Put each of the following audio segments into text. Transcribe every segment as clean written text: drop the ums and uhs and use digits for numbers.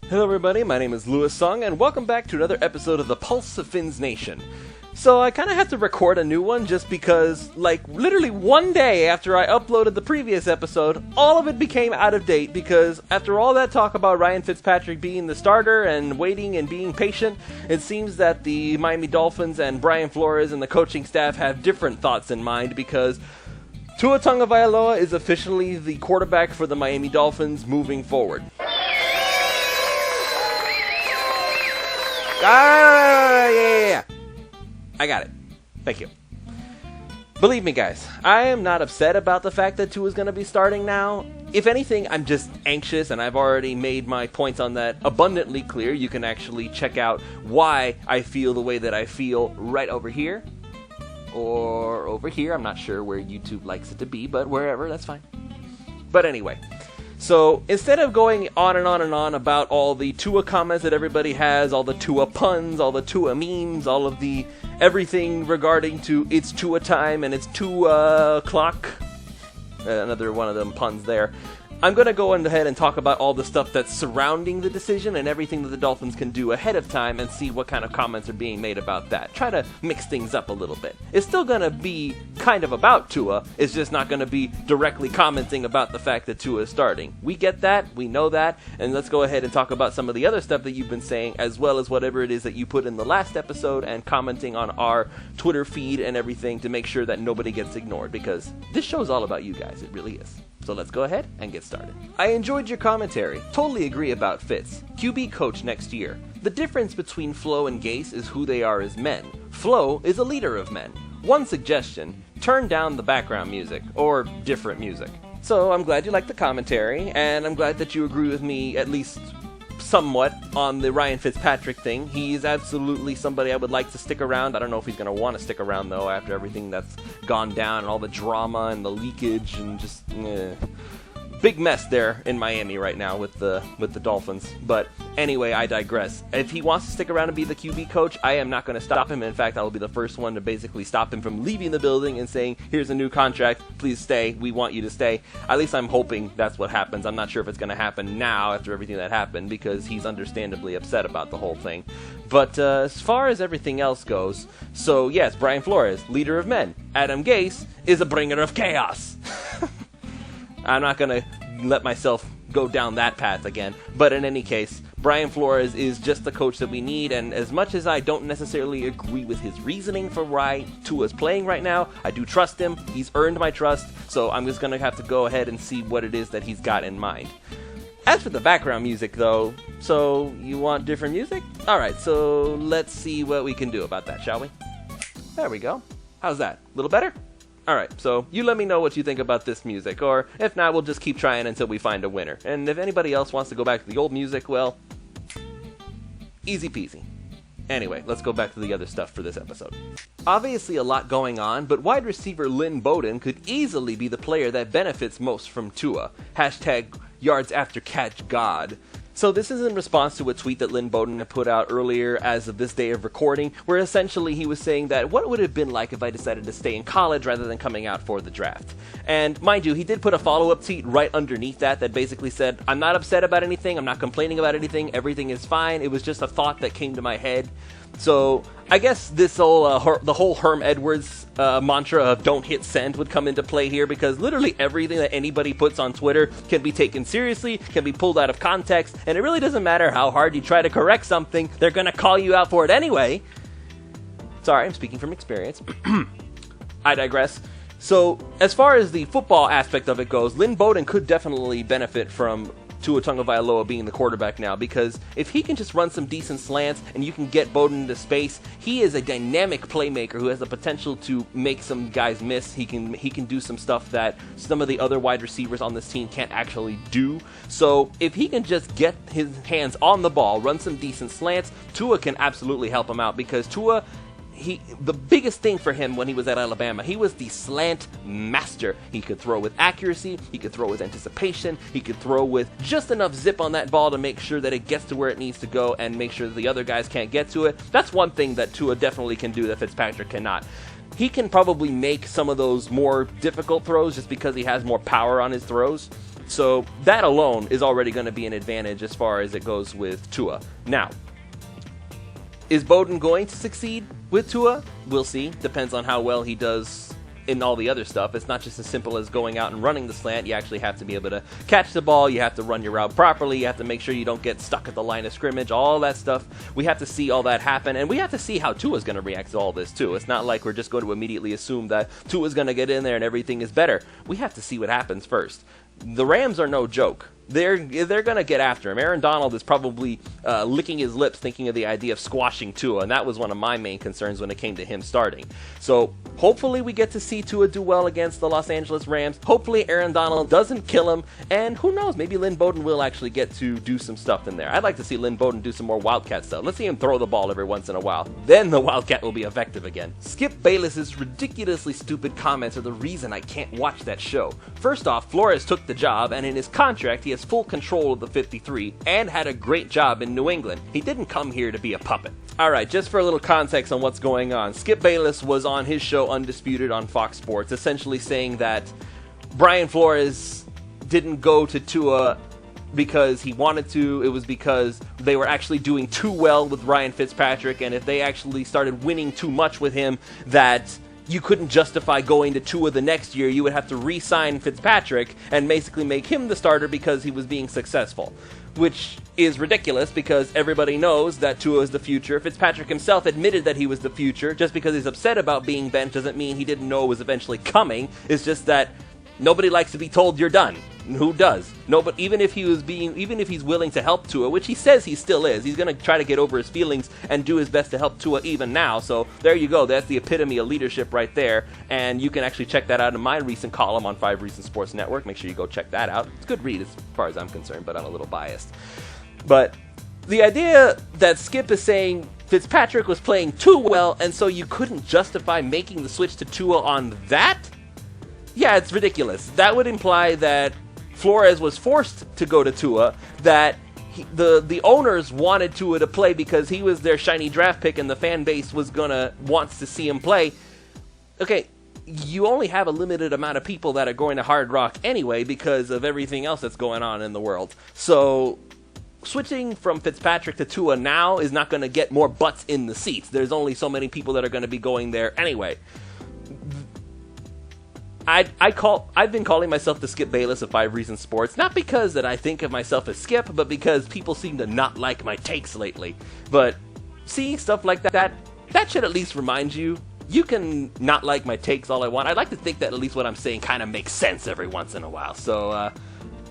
Hello everybody, my name is Louis Sung, and welcome back to another episode of the Pulse of Finns Nation. So I kind of had to record a new one just because, literally one day after I uploaded the previous episode, all of it became out of date because after all that talk about Ryan Fitzpatrick being the starter and waiting and being patient, it seems that the Miami Dolphins and Brian Flores and the coaching staff have different thoughts in mind because Tua Tagovailoa is officially the quarterback for the Miami Dolphins moving forward. Yeah. I got it. Thank you. Believe me, guys, I am not upset about the fact that Tua is going to be starting now. If anything, I'm just anxious, and I've already made my points on that abundantly clear. You can actually check out why I feel the way that I feel right over here. Or over here. I'm not sure where YouTube likes it to be, but wherever, that's fine. But anyway. So, instead of going on and on and on about all the Tua comments that everybody has, all the Tua puns, all the Tua memes, all of the everything regarding to it's Tua time and it's 2 o'clock, another one of them puns there, I'm going to go ahead and talk about all the stuff that's surrounding the decision and everything that the Dolphins can do ahead of time and see what kind of comments are being made about that. Try to mix things up a little bit. It's still going to be kind of about Tua. It's just not going to be directly commenting about the fact that Tua is starting. We get that. We know that. And let's go ahead and talk about some of the other stuff that you've been saying, as well as whatever it is that you put in the last episode and commenting on our Twitter feed and everything to make sure that nobody gets ignored, because this show's all about you guys. It really is. So let's go ahead and get started. I enjoyed your commentary. Totally agree about Fitz. QB coach next year. The difference between Flo and Gase is who they are as men. Flo is a leader of men. One suggestion, turn down the background music, or different music. So I'm glad you liked the commentary, and I'm glad that you agree with me at least somewhat on the Ryan Fitzpatrick thing. He's absolutely somebody I would like to stick around. I don't know if he's going to want to stick around, though, after everything that's gone down and all the drama and the leakage and just big mess there in Miami right now with the Dolphins. But anyway, I digress. If he wants to stick around and be the QB coach, I am not going to stop him. In fact, I will be the first one to basically stop him from leaving the building and saying, here's a new contract, please stay, we want you to stay. At least I'm hoping that's what happens. I'm not sure if it's going to happen now after everything that happened, because he's understandably upset about the whole thing. But as far as everything else goes, so yes, Brian Flores, leader of men. Adam Gase is a bringer of chaos. I'm not going to let myself go down that path again. But in any case, Brian Flores is just the coach that we need, and as much as I don't necessarily agree with his reasoning for why Tua's playing right now, I do trust him. He's earned my trust, so I'm just going to have to go ahead and see what it is that he's got in mind. As for the background music, though, so you want different music? Alright, so let's see what we can do about that, shall we? There we go. How's that? A little better? Alright, so you let me know what you think about this music, or if not, we'll just keep trying until we find a winner. And if anybody else wants to go back to the old music, well, easy peasy. Anyway, let's go back to the other stuff for this episode. Obviously a lot going on, but wide receiver Lynn Bowden could easily be the player that benefits most from Tua. Hashtag yards after catch God. So this is in response to a tweet that Lynn Bowden had put out earlier as of this day of recording, where essentially he was saying that what would it have been like if I decided to stay in college rather than coming out for the draft. And mind you, he did put a follow-up tweet right underneath that basically said, I'm not upset about anything, I'm not complaining about anything, everything is fine, it was just a thought that came to my head. So I guess this whole the whole Herm Edwards mantra of don't hit send would come into play here, because literally everything that anybody puts on Twitter can be taken seriously, can be pulled out of context, and it really doesn't matter how hard you try to correct something, they're going to call you out for it anyway. Sorry, I'm speaking from experience. I digress. So as far as the football aspect of it goes, Lynn Bowden could definitely benefit from Tua Tagovailoa being the quarterback now, because if he can just run some decent slants and you can get Bowden into space, he is a dynamic playmaker who has the potential to make some guys miss. He can do some stuff that some of the other wide receivers on this team can't actually do. So if he can just get his hands on the ball, run some decent slants, Tua can absolutely help him out, because Tua, the biggest thing for him when he was at Alabama, he was the slant master. He could throw with accuracy, he could throw with anticipation, he could throw with just enough zip on that ball to make sure that it gets to where it needs to go and make sure that the other guys can't get to it. That's one thing that Tua definitely can do that Fitzpatrick cannot. He can probably make some of those more difficult throws just because he has more power on his throws. So that alone is already going to be an advantage as far as it goes with Tua. Now, is Bowden going to succeed with Tua? We'll see. Depends on how well he does in all the other stuff. It's not just as simple as going out and running the slant. You actually have to be able to catch the ball. You have to run your route properly. You have to make sure you don't get stuck at the line of scrimmage. All that stuff. We have to see all that happen, and we have to see how Tua's going to react to all this too. It's not like we're just going to immediately assume that Tua's going to get in there and everything is better. We have to see what happens first. The Rams are no joke. They're going to get after him. Aaron Donald is probably licking his lips thinking of the idea of squashing Tua, and that was one of my main concerns when it came to him starting. So hopefully we get to see Tua do well against the Los Angeles Rams. Hopefully Aaron Donald doesn't kill him, and who knows, maybe Lynn Bowden will actually get to do some stuff in there. I'd like to see Lynn Bowden do some more Wildcat stuff. Let's see him throw the ball every once in a while. Then the Wildcat will be effective again. Skip Bayless's ridiculously stupid comments are the reason I can't watch that show. First off, Flores took the job, and in his contract he has full control of the 53 and had a great job in New England. He didn't come here to be a puppet. Alright, just for a little context on what's going on, Skip Bayless was on his show Undisputed on Fox Sports, essentially saying that Brian Flores didn't go to Tua because he wanted to. It was because they were actually doing too well with Ryan Fitzpatrick, and if they actually started winning too much with him, that you couldn't justify going to Tua the next year. You would have to re-sign Fitzpatrick and basically make him the starter because he was being successful, which is ridiculous because everybody knows that Tua is the future. Fitzpatrick himself admitted that he was the future. Just because he's upset about being benched doesn't mean he didn't know it was eventually coming. It's just that nobody likes to be told you're done. Who does? No, but even if he's willing to help Tua, which he says he still is, he's going to try to get over his feelings and do his best to help Tua even now. So there you go. That's the epitome of leadership right there. And you can actually check that out in my recent column on 5 Reasons Sports Network. Make sure you go check that out. It's a good read as far as I'm concerned, but I'm a little biased. But the idea that Skip is saying Fitzpatrick was playing too well, and so you couldn't justify making the switch to Tua on that? Yeah, it's ridiculous. That would imply that Flores was forced to go to Tua, that the owners wanted Tua to play because he was their shiny draft pick and the fan base wants to see him play. Okay, you only have a limited amount of people that are going to Hard Rock anyway because of everything else that's going on in the world. So switching from Fitzpatrick to Tua now is not going to get more butts in the seats. There's only so many people that are going to be going there anyway. I've been calling myself the Skip Bayless of 5 Reasons Sports, not because that I think of myself as Skip, but because people seem to not like my takes lately. But seeing stuff like that should at least remind you, you can not like my takes all I want. I'd like to think that at least what I'm saying kind of makes sense every once in a while. So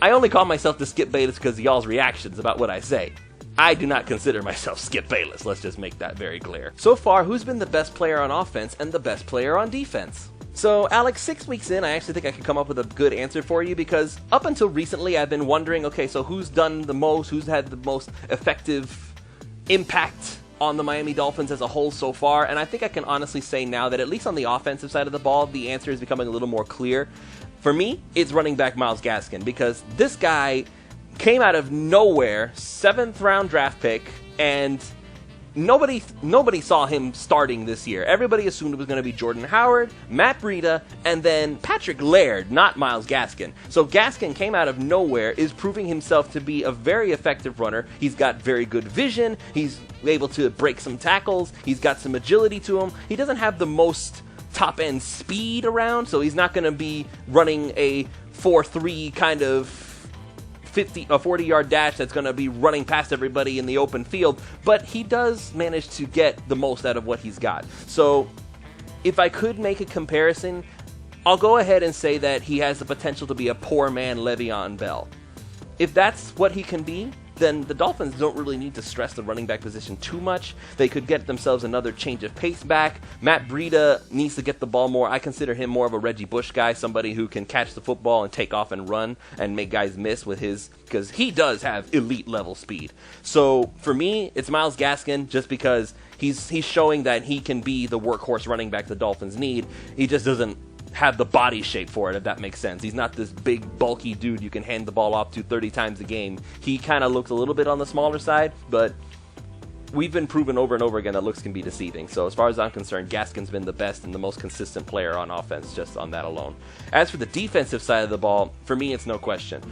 I only call myself the Skip Bayless because of y'all's reactions about what I say. I do not consider myself Skip Bayless, let's just make that very clear. So far, who's been the best player on offense and the best player on defense? So, Alex, 6 weeks in, I actually think I can come up with a good answer for you because up until recently, I've been wondering, okay, so who's done the most, who's had the most effective impact on the Miami Dolphins as a whole so far, and I think I can honestly say now that at least on the offensive side of the ball, the answer is becoming a little more clear. For me, it's running back Myles Gaskin because this guy came out of nowhere, 7th round draft pick, and Nobody saw him starting this year. Everybody assumed it was going to be Jordan Howard, Matt Breida, and then Patrick Laird, not Myles Gaskin. So Gaskin came out of nowhere, is proving himself to be a very effective runner. He's got very good vision. He's able to break some tackles. He's got some agility to him. He doesn't have the most top-end speed around, so he's not going to be running a 4.3 kind of 40-yard dash that's going to be running past everybody in the open field, but he does manage to get the most out of what he's got. So if I could make a comparison, I'll go ahead and say that he has the potential to be a poor man Le'Veon Bell. If that's what he can be, then the Dolphins don't really need to stress the running back position too much. They could get themselves another change of pace back. Matt Breida needs to get the ball more. I consider him more of a Reggie Bush guy, somebody who can catch the football and take off and run and make guys miss with his, because he does have elite level speed. So for me, it's Myles Gaskin just because he's showing that he can be the workhorse running back the Dolphins need. He just doesn't have the body shape for it, if that makes sense. He's not this big, bulky dude you can hand the ball off to 30 times a game. He kind of looks a little bit on the smaller side, but we've been proven over and over again that looks can be deceiving. So as far as I'm concerned, Gaskin's been the best and the most consistent player on offense just on that alone. As for the defensive side of the ball, for me, it's no question.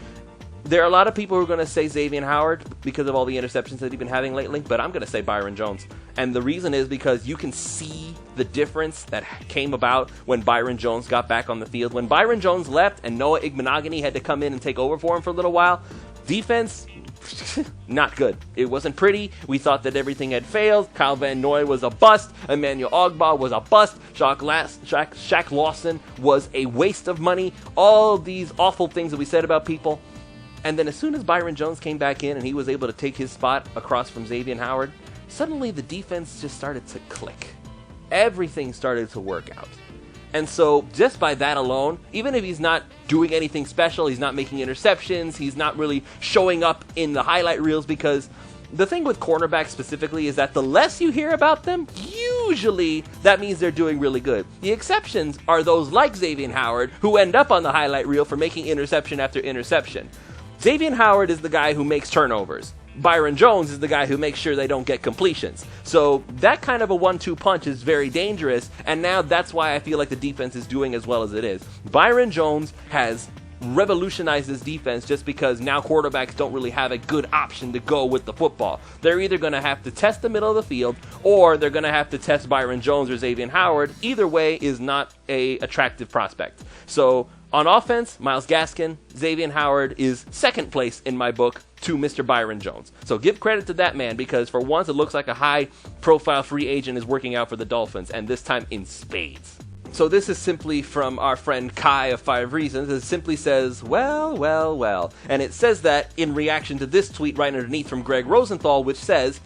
There are a lot of people who are going to say Xavier Howard because of all the interceptions that he's been having lately, but I'm going to say Byron Jones. And the reason is because you can see the difference that came about when Byron Jones got back on the field. When Byron Jones left and Noah Igbenogany had to come in and take over for him for a little while, defense, not good. It wasn't pretty. We thought that everything had failed. Kyle Van Noy was a bust. Emmanuel Ogbah was a bust. Shaq Lawson was a waste of money. All these awful things that we said about people. And then as soon as Byron Jones came back in and he was able to take his spot across from Xavier Howard, suddenly the defense just started to click. Everything started to work out. And so just by that alone, even if he's not doing anything special, he's not making interceptions, he's not really showing up in the highlight reels, because the thing with cornerbacks specifically is that the less you hear about them, usually that means they're doing really good. The exceptions are those like Xavier Howard who end up on the highlight reel for making interception after interception. Xavier Howard is the guy who makes turnovers. Byron Jones is the guy who makes sure they don't get completions. So that kind of a 1-2 punch is very dangerous, and now that's why I feel like the defense is doing as well as it is. Byron Jones has revolutionized this defense just because now quarterbacks don't really have a good option to go with the football. They're either going to have to test the middle of the field, or they're going to have to test Byron Jones or Xavier Howard. Either way is not a attractive prospect. So on offense, Myles Gaskin, Xavier Howard is second place in my book to Mr. Byron Jones. So give credit to that man, because for once it looks like a high-profile free agent is working out for the Dolphins, and this time in spades. So this is simply from our friend Kai of 5 Reasons. It simply says, well, well, well. And it says that in reaction to this tweet right underneath from Greg Rosenthal, which says,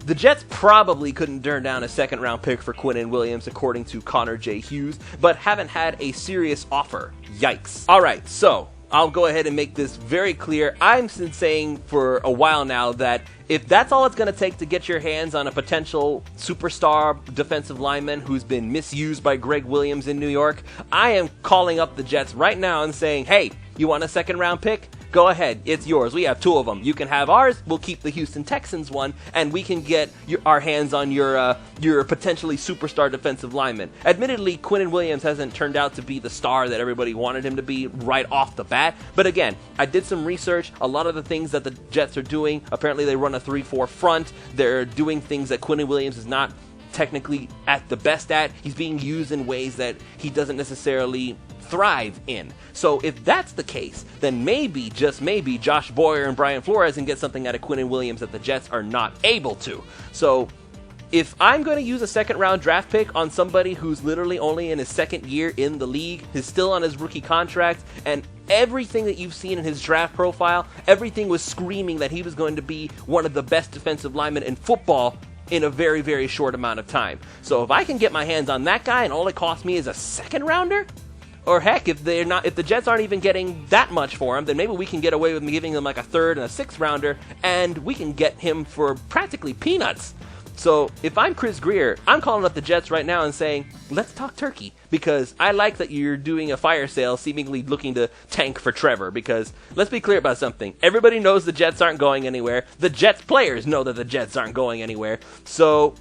the Jets probably couldn't turn down a second-round pick for Quinn Williams, according to Connor J. Hughes, but haven't had a serious offer. Yikes. All right, so I'll go ahead and make this very clear. I've been saying for a while now that if that's all it's going to take to get your hands on a potential superstar defensive lineman who's been misused by Greg Williams in New York, I am calling up the Jets right now and saying, hey, you want a second-round pick? Go ahead, it's yours. We have 2 of them. You can have ours, we'll keep the Houston Texans one, and we can get our hands on your potentially superstar defensive lineman. Admittedly, Quinn Williams hasn't turned out to be the star that everybody wanted him to be right off the bat, but again, I did some research. A lot of the things that the Jets are doing, apparently they run a 3-4 front. They're doing things that Quinn Williams is not technically at the best at. He's being used in ways that he doesn't necessarily thrive in. So if that's the case, then maybe, just maybe, Josh Boyer and Brian Flores can get something out of Quinn Williams that the Jets are not able to. So if I'm going to use a second-round draft pick on somebody who's literally only in his second year in the league, is still on his rookie contract, and everything that you've seen in his draft profile, everything was screaming that he was going to be one of the best defensive linemen in football in a very, very short amount of time. So if I can get my hands on that guy and all it costs me is a second-rounder, or heck, if the Jets aren't even getting that much for him, then maybe we can get away with giving them like a 3rd and a 6th rounder, and we can get him for practically peanuts. So if I'm Chris Greer, I'm calling up the Jets right now and saying, let's talk turkey, because I like that you're doing a fire sale seemingly looking to tank for Trevor, because let's be clear about something. Everybody knows the Jets aren't going anywhere. The Jets players know that the Jets aren't going anywhere. So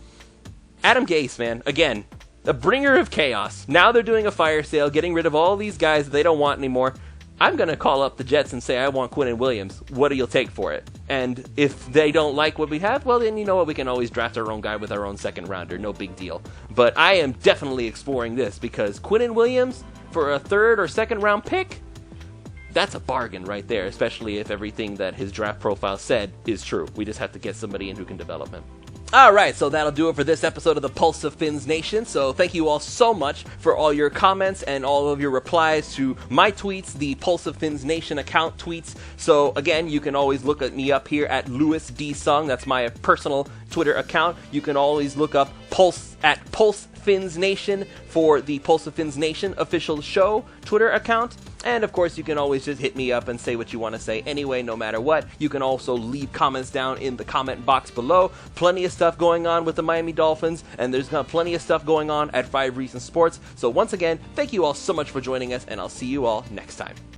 Adam Gase, man, again, the bringer of chaos. Now they're doing a fire sale, getting rid of all these guys that they don't want anymore. I'm going to call up the Jets and say, I want Quinn Williams. What do you take for it? And if they don't like what we have, well, then you know what? We can always draft our own guy with our own second rounder. No big deal. But I am definitely exploring this, because Quinn Williams for a 3rd or 2nd round pick, that's a bargain right there, especially if everything that his draft profile said is true. We just have to get somebody in who can develop him. Alright, so that'll do it for this episode of the Pulse of Fins Nation. So thank you all so much for all your comments and all of your replies to my tweets, the Pulse of Fins Nation account tweets. So again, you can always look at me up here at Louis D. Sung. That's my personal Twitter account. You can always look up Pulse at Pulse Fins Nation for the Pulse of Fins Nation official show Twitter account. And of course, you can always just hit me up and say what you want to say anyway, no matter what. You can also leave comments down in the comment box below. Plenty of stuff going on with the Miami Dolphins, and there's plenty of stuff going on at 5 Reasons Sports. So once again, thank you all so much for joining us, and I'll see you all next time.